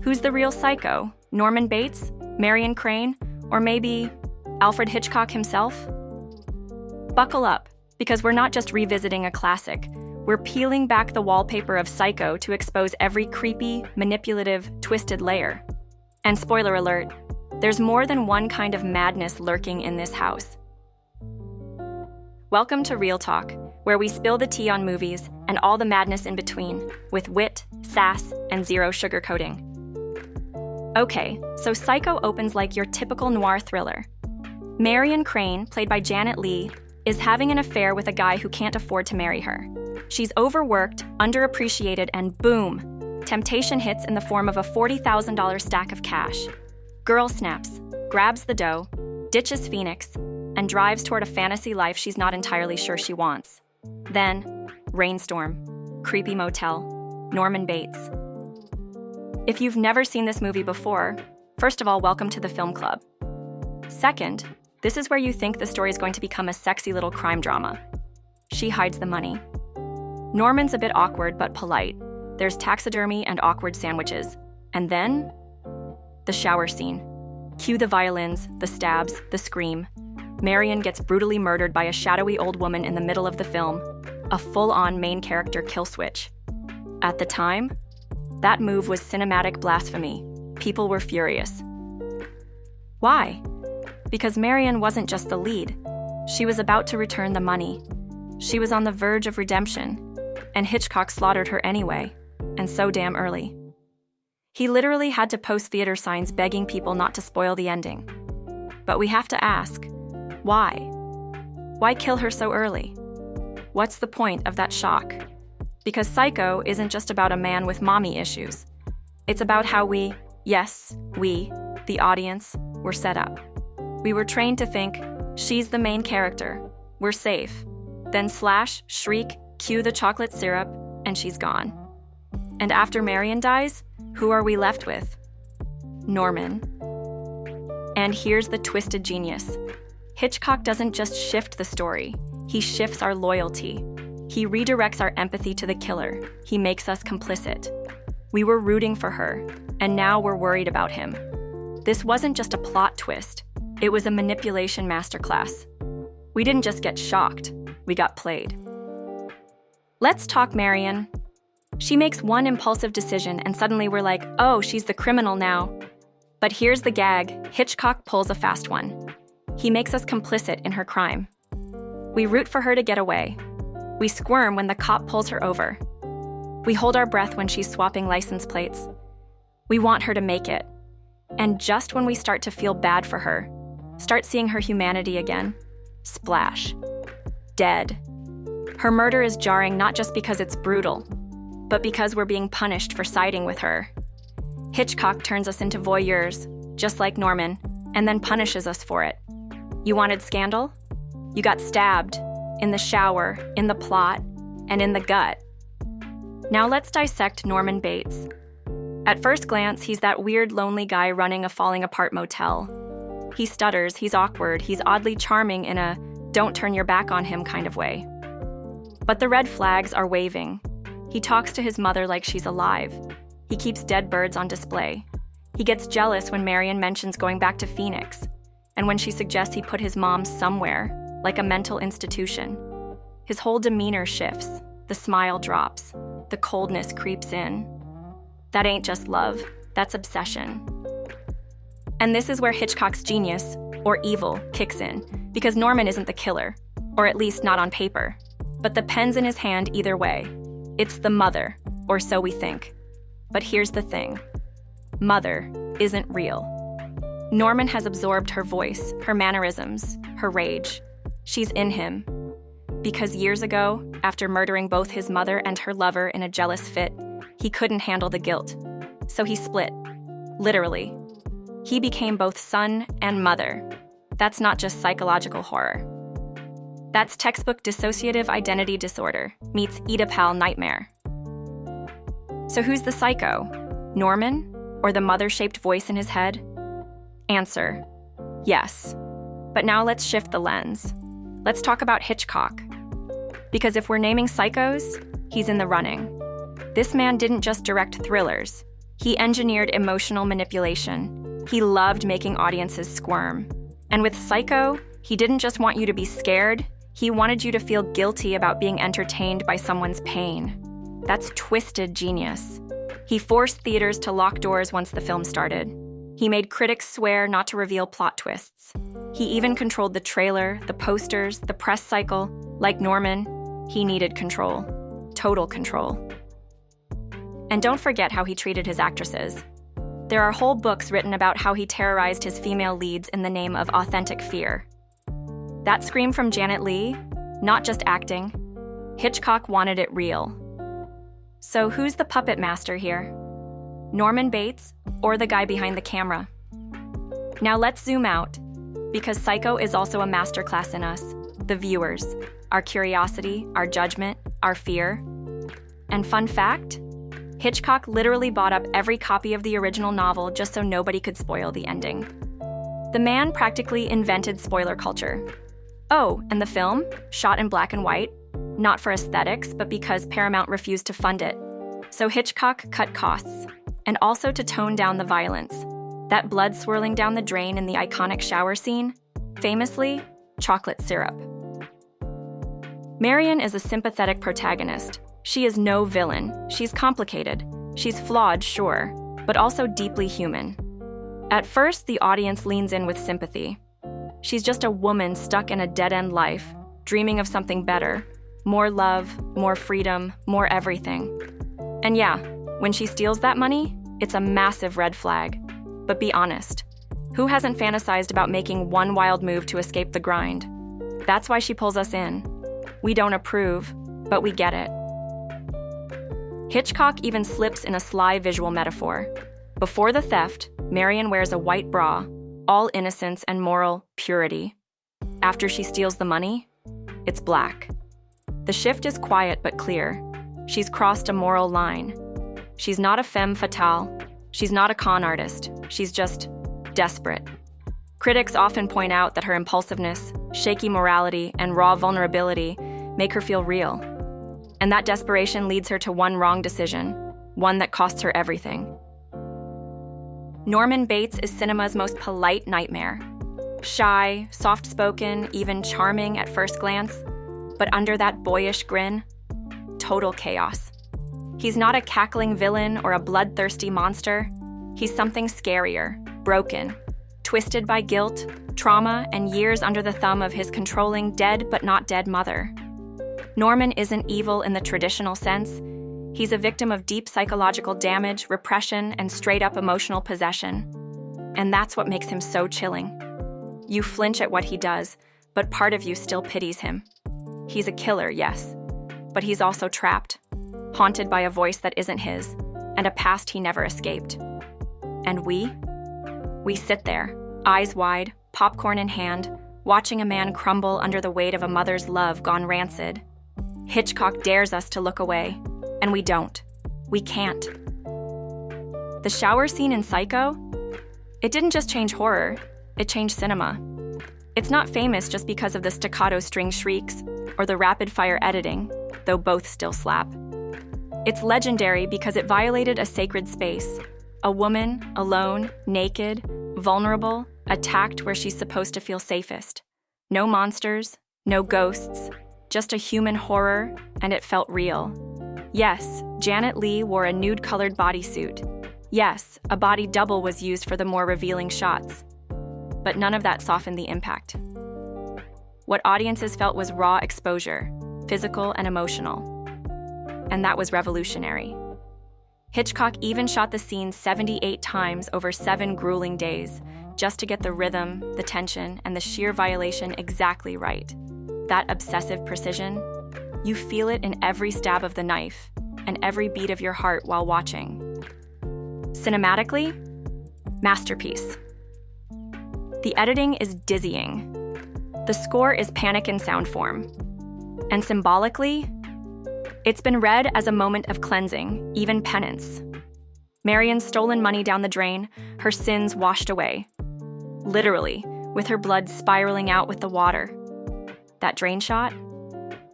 Who's the real psycho? Norman Bates? Marion Crane? Or maybe Alfred Hitchcock himself? Buckle up, because we're not just revisiting a classic. We're peeling back the wallpaper of Psycho to expose every creepy, manipulative, twisted layer. And spoiler alert, there's more than one kind of madness lurking in this house. Welcome to Real Talk, where we spill the tea on movies and all the madness in between, with wit, sass, and zero sugarcoating. Okay, so Psycho opens like your typical noir thriller. Marion Crane, played by Janet Leigh, is having an affair with a guy who can't afford to marry her. She's overworked, underappreciated, and boom, temptation hits in the form of a $40,000 stack of cash. Girl snaps, grabs the dough, ditches Phoenix, and drives toward a fantasy life she's not entirely sure she wants. Then, rainstorm, creepy motel, Norman Bates. If you've never seen this movie before, first of all, welcome to the film club. Second, this is where you think the story is going to become a sexy little crime drama. She hides the money. Norman's a bit awkward but polite. There's taxidermy and awkward sandwiches. And then, the shower scene. Cue the violins, the stabs, the scream. Marion gets brutally murdered by a shadowy old woman in the middle of the film, a full-on main character kill switch. At the time, that move was cinematic blasphemy. People were furious. Why? Because Marion wasn't just the lead. She was about to return the money. She was on the verge of redemption, and Hitchcock slaughtered her anyway, and so damn early. He literally had to post theater signs begging people not to spoil the ending. But we have to ask, why? Why kill her so early? What's the point of that shock? Because Psycho isn't just about a man with mommy issues. It's about how we, the audience, were set up. We were trained to think, she's the main character, we're safe. Then slash, shriek, cue the chocolate syrup, and she's gone. And after Marion dies, who are we left with? Norman. And here's the twisted genius. Hitchcock doesn't just shift the story, he shifts our loyalty. He redirects our empathy to the killer. He makes us complicit. We were rooting for her, and now we're worried about him. This wasn't just a plot twist. It was a manipulation masterclass. We didn't just get shocked, we got played. Let's talk Marion. She makes one impulsive decision and suddenly we're like, oh, she's the criminal now. But here's the gag, Hitchcock pulls a fast one. He makes us complicit in her crime. We root for her to get away. We squirm when the cop pulls her over. We hold our breath when she's swapping license plates. We want her to make it. And just when we start to feel bad for her, start seeing her humanity again, splash. Dead. Her murder is jarring not just because it's brutal, but because we're being punished for siding with her. Hitchcock turns us into voyeurs, just like Norman, and then punishes us for it. You wanted scandal? You got stabbed, in the shower, in the plot, and in the gut. Now let's dissect Norman Bates. At first glance, he's that weird, lonely guy running a falling-apart motel. He stutters, he's awkward, he's oddly charming in a don't turn your back on him kind of way. But the red flags are waving. He talks to his mother like she's alive. He keeps dead birds on display. He gets jealous when Marion mentions going back to Phoenix, and when she suggests he put his mom somewhere, like a mental institution. His whole demeanor shifts, the smile drops, the coldness creeps in. That ain't just love, that's obsession. And this is where Hitchcock's genius, or evil, kicks in, because Norman isn't the killer, or at least not on paper. But the pen's in his hand either way. It's the mother, or so we think. But here's the thing. Mother isn't real. Norman has absorbed her voice, her mannerisms, her rage. She's in him. Because years ago, after murdering both his mother and her lover in a jealous fit, he couldn't handle the guilt. So he split. Literally. He became both son and mother. That's not just psychological horror. That's textbook dissociative identity disorder meets Oedipal nightmare. So who's the psycho? Norman? Or the mother-shaped voice in his head? Answer: yes. But now let's shift the lens. Let's talk about Hitchcock. Because if we're naming psychos, he's in the running. This man didn't just direct thrillers. He engineered emotional manipulation. He loved making audiences squirm. And with Psycho, he didn't just want you to be scared, he wanted you to feel guilty about being entertained by someone's pain. That's twisted genius. He forced theaters to lock doors once the film started. He made critics swear not to reveal plot twists. He even controlled the trailer, the posters, the press cycle. Like Norman, he needed control. Total control. And don't forget how he treated his actresses. There are whole books written about how he terrorized his female leads in the name of authentic fear. That scream from Janet Leigh, not just acting. Hitchcock wanted it real. So who's the puppet master here? Norman Bates or the guy behind the camera? Now let's zoom out, because Psycho is also a masterclass in us, the viewers, our curiosity, our judgment, our fear. And fun fact, Hitchcock literally bought up every copy of the original novel just so nobody could spoil the ending. The man practically invented spoiler culture. Oh, and the film, shot in black and white, not for aesthetics, but because Paramount refused to fund it. So Hitchcock cut costs, and also to tone down the violence. That blood swirling down the drain in the iconic shower scene, famously, chocolate syrup. Marion is a sympathetic protagonist. She is no villain. She's complicated. She's flawed, sure, but also deeply human. At first, the audience leans in with sympathy. She's just a woman stuck in a dead-end life, dreaming of something better. More love, more freedom, more everything. And yeah, when she steals that money, it's a massive red flag. But be honest, who hasn't fantasized about making one wild move to escape the grind? That's why she pulls us in. We don't approve, but we get it. Hitchcock even slips in a sly visual metaphor. Before the theft, Marion wears a white bra, all innocence and moral purity. After she steals the money, it's black. The shift is quiet but clear. She's crossed a moral line. She's not a femme fatale. She's not a con artist. She's just desperate. Critics often point out that her impulsiveness, shaky morality, and raw vulnerability make her feel real. And that desperation leads her to one wrong decision, one that costs her everything. Norman Bates is cinema's most polite nightmare. Shy, soft-spoken, even charming at first glance, but under that boyish grin, total chaos. He's not a cackling villain or a bloodthirsty monster. He's something scarier, broken, twisted by guilt, trauma, and years under the thumb of his controlling dead but not dead mother. Norman isn't evil in the traditional sense. He's a victim of deep psychological damage, repression, and straight-up emotional possession. And that's what makes him so chilling. You flinch at what he does, but part of you still pities him. He's a killer, yes, but he's also trapped, haunted by a voice that isn't his, and a past he never escaped. And we sit there, eyes wide, popcorn in hand, watching a man crumble under the weight of a mother's love gone rancid. Hitchcock dares us to look away, and we don't. We can't. The shower scene in Psycho? It didn't just change horror, it changed cinema. It's not famous just because of the staccato string shrieks or the rapid-fire editing, though both still slap. It's legendary because it violated a sacred space. A woman, alone, naked, vulnerable, attacked where she's supposed to feel safest. No monsters, no ghosts, just a human horror, and it felt real. Yes, Janet Leigh wore a nude-colored bodysuit. Yes, a body double was used for the more revealing shots. But none of that softened the impact. What audiences felt was raw exposure, physical and emotional. And that was revolutionary. Hitchcock even shot the scene 78 times over 7 grueling days, just to get the rhythm, the tension, and the sheer violation exactly right. That obsessive precision, you feel it in every stab of the knife and every beat of your heart while watching. Cinematically, masterpiece. The editing is dizzying. The score is panic in sound form. And symbolically, it's been read as a moment of cleansing, even penance. Marion's stolen money down the drain, her sins washed away. Literally, with her blood spiraling out with the water. That drain shot?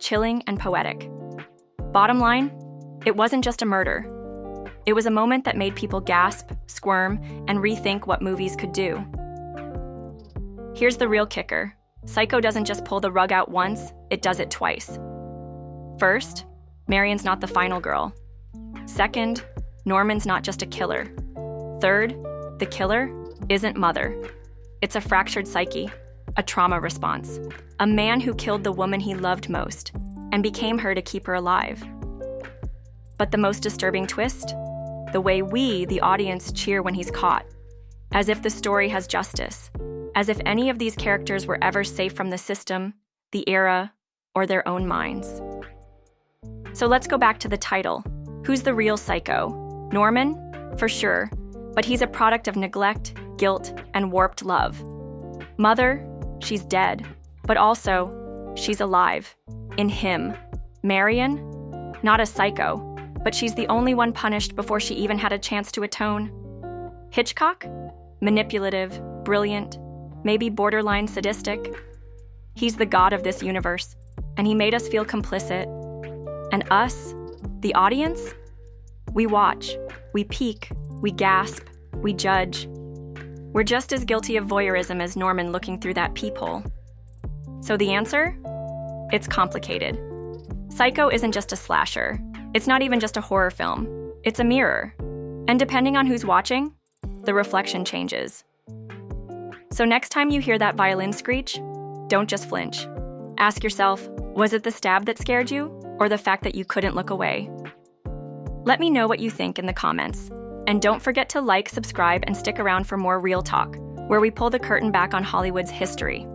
Chilling and poetic. Bottom line, it wasn't just a murder. It was a moment that made people gasp, squirm, and rethink what movies could do. Here's the real kicker. Psycho doesn't just pull the rug out once, it does it twice. First, Marion's not the final girl. Second, Norman's not just a killer. Third, the killer isn't Mother. It's a fractured psyche, a trauma response, a man who killed the woman he loved most and became her to keep her alive. But the most disturbing twist? The way we, the audience, cheer when he's caught, as if the story has justice, as if any of these characters were ever safe from the system, the era, or their own minds. So let's go back to the title. Who's the real psycho? Norman? For sure, but he's a product of neglect, guilt, and warped love. Mother? She's dead, but also, she's alive. In him. Marion? Not a psycho, but she's the only one punished before she even had a chance to atone. Hitchcock? Manipulative, brilliant, maybe borderline sadistic. He's the god of this universe, and he made us feel complicit. And us, the audience? We watch, we peek, we gasp, we judge. We're just as guilty of voyeurism as Norman looking through that peephole. So the answer? It's complicated. Psycho isn't just a slasher. It's not even just a horror film. It's a mirror. And depending on who's watching, the reflection changes. So next time you hear that violin screech, don't just flinch. Ask yourself, was it the stab that scared you, or the fact that you couldn't look away? Let me know what you think in the comments. And don't forget to like, subscribe, and stick around for more Real Talk, where we pull the curtain back on Hollywood's history.